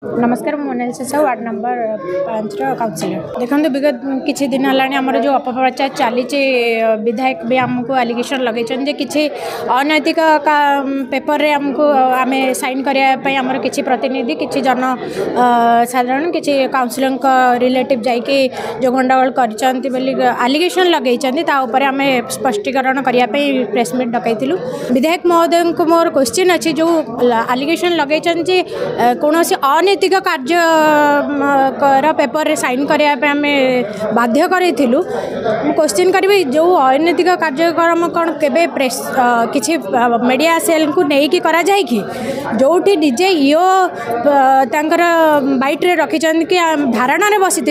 नमस्कार मोनाल Sahu ward number 5 councillor देखो विगत किसी दिन है आमर जो अपप्रचार चली विधायक भी आमको आलिगेसन लगे कि अनैतिक पेपर रे आमको आम साइन करने आमर किसी प्रतिनिधि किसी जन साधारण किसी काउंसिलर रिलेटिव जाकि जो गंडगोल कर आलिगेसन लगे आम स्पष्टीकरण करने प्रेसमिट डकईलु विधायक महोदय को मोर क्वेश्चन अच्छी जो आलिगेसन लगे कौन अनैतिक कार्य पेपर रे साइन करने बाध्य करूँ क्वेश्चन करी जो अनैतिक कार्यक्रम कौन के प्रेस किसी मीडिया सेल को लेकिन करा जाए कि जोठी डीजे इो तांकर बाइट रे रखी कि धारणा रे बसी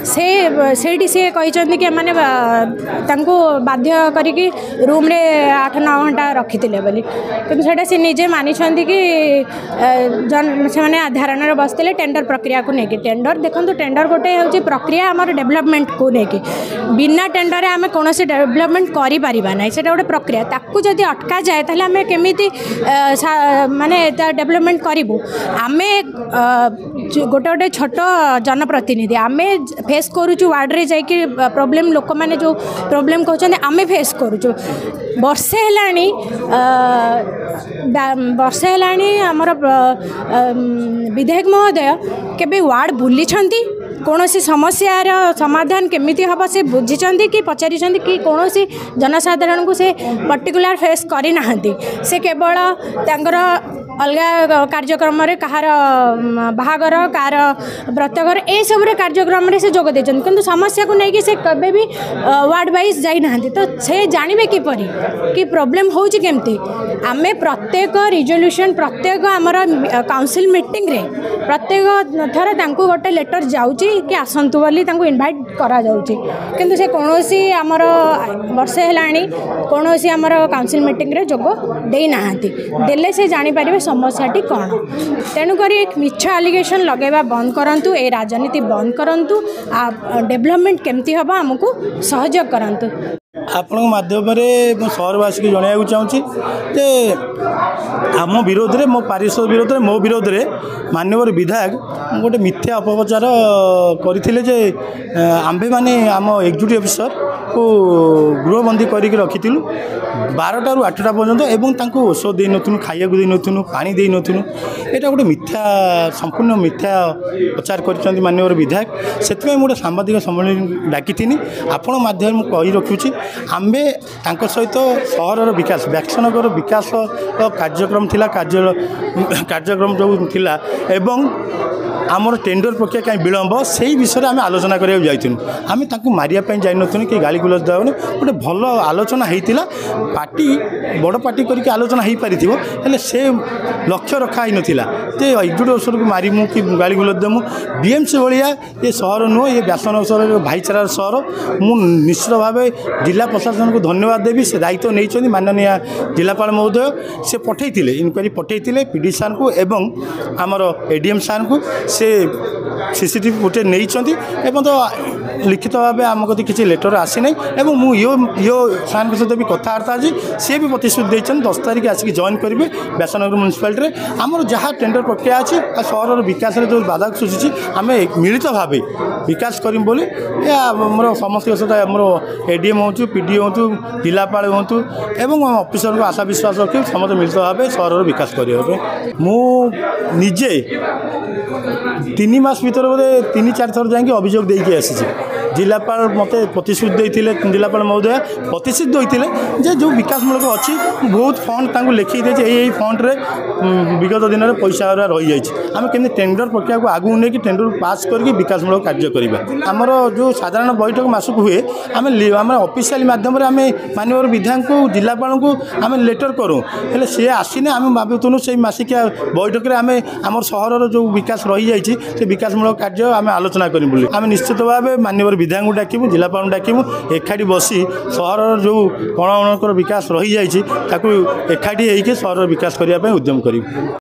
से सी कहते कि मैंने बाध्य करी रूम रे 8-9 घंटा रखी कि से निजे मानी कि से धारणा रे बसते टेंडर प्रक्रिया को लेकिन टेंडर देखो टेंडर गोटे हूँ प्रक्रिया आम डेवलपमेंट को लेकिन बिना टेंडर में कौन डेवलपमेंट करें ना से गोटे प्रक्रिया ताकू जदि अटका जाए ताहले आम केमिति माने डेवलपमेंट करूँ आम गोटे गोटे छोट जनप्रतिनिधि आम फेस करुचु वार्ड रे जाकि प्रॉब्लम लोक मैंने जो प्रॉब्लम कहते आम फेस करुचु वर्षे है आमर विधायक महोदय केबे वार्ड बुली कौन सी समस्यार समाधान केमिति हम से बुझी कि पचारि कि कौन सी जनसाधारण को से पर्टिकुलर फेस करना से केवल अलग कार्यक्रम कहार बाहागर कार व्रतघर ए सब कार्यक्रम से जोग दे कि समस्या को लेकिन से कभी भी वार्ड वाइज जाना तो से जानवे किपरि कि प्रोब्लेम होची केमती आम प्रत्येक रिजोल्यूशन प्रत्येक आमर काउंसिल मीटिंग रे प्रत्येक थर तांको गोटे लेटर जाउची कि आसंतु बोली तांको इनवाइट करा जाउची किंतु से कौनसी आमर वर्षे है कौनसी आमर काउंसिल मीटिंग रे जोग दे नाहांती देले से जानी पारिबे समस्याटी कौन तेणुक मिछ आलिगेसन लगेवा बंद करंतु ए राजनीति बंद करंतु डेवलपमेंट केमती हम आमको सहयोग करंतु आपण माध्यम मो सहरवासी को जनवाक चाहूँगी जे आम विरोध में मो पारिषद विरोध में मो विरोध में माननीय विधायक गोटे मिथ्या अपप्रचार करते आम्भे माने आम एग्जीक्यूटिव ऑफिसर को गृहबंदी करके रखीलु 12टा ରୁ 8टा पर्यंत एवं तांको औषध दे नथुनु खाइयाକୁ दे नथुनु पानी दे नथुनु एटा गोटे मिथ्या संपूर्ण मिथ्या प्रचार करछन्ती माननीय विधायक सेतमे मोटे सांबादिक सम्मेलन डाकिथिनी आपण माध्यम कहि रखुछि आम्बे तांको सहित सहरर विकास व्याक्षणकर विकास कार्यक्रम थिला कार्यक्रम जो थिला एवं आमर टेंडर प्रक्रिया कहीं विलंब से विषय आम आलोचना कराया जाइनु आम मारिया जाई नु कि गाली गुलज देवनी गोटे भल आलोचना होता पार्टी बड़ पार्टी करके आलोचना हो पारि से लक्ष्य रखा ही नाला जे एग्जीक्यूटिव अफिसर को मारिमु कि गाली गुलज देमु बीएमसी भाया ये सहर नुह ये व्यासन सहर भाईचारार सहर मु निश्चित भाव जिला प्रशासन को धन्यवाद देवी से दायित्व नहीं माननीय जिलापाल महोदय से पठे इनक्वारी पठे पीडी सार को एवं आमर एडीएम सार को से सीसीटीवी फुटेज नहीं तो लिखित भाव आम कति किसी लेटर आसी ना और मुझे सार सहित भी कथबार्ता अच्छी सी भी प्रतिश्रुति देते 10 तारिख आसिक जॉइन करेंगे व्यासनगर म्यूनिसिपालिटी आमर जहाँ टेंडर प्रक्रिया अच्छी सहर विकास जो बाधा सूची आम मिलित भाव विकास करें बोली मोर समस्त सहित मोर एडीएम हो पीडी हो जिलापाल हूँ एवं अफिसर को आशा विश्वास रखी समस्त मिलित भाव सहर विकास करने मुझे 3 मास भर बोले 3-4 थर जाकि अभियोग देके आसी जिलापाल मत प्रतिश्रुति देते जिलापाल महोदय प्रतिश्रुति देते जे जो विकासमूलक अच्छी बहुत फंड लिखी दे यही फंड रे विगत दिन में पैसा रही जाए आम केमी टेंडर प्रक्रिया को आगू नहीं कि टेंडर पास करके विकासमूलक कार्य करवा आमर जो साधारण बैठक मासक हुए आम ऑफिशियल माध्यम माननीय विधायक को जिलापाल को आम लेटर करूँ हेल्ले सी आसीने आम भावुनु से मासिकिया बैठक में आम आम सहर जो विकास रही जाए विकासमूलक कार्य आम आलोचना करूँ बोली आम निश्चित भाव माननीय विधायक को डाकू जिलापाल डाकू एकाठी बसी सहर जो कण विकास रही जाए एकाठी सहर विकास करने उद्यम करूँ।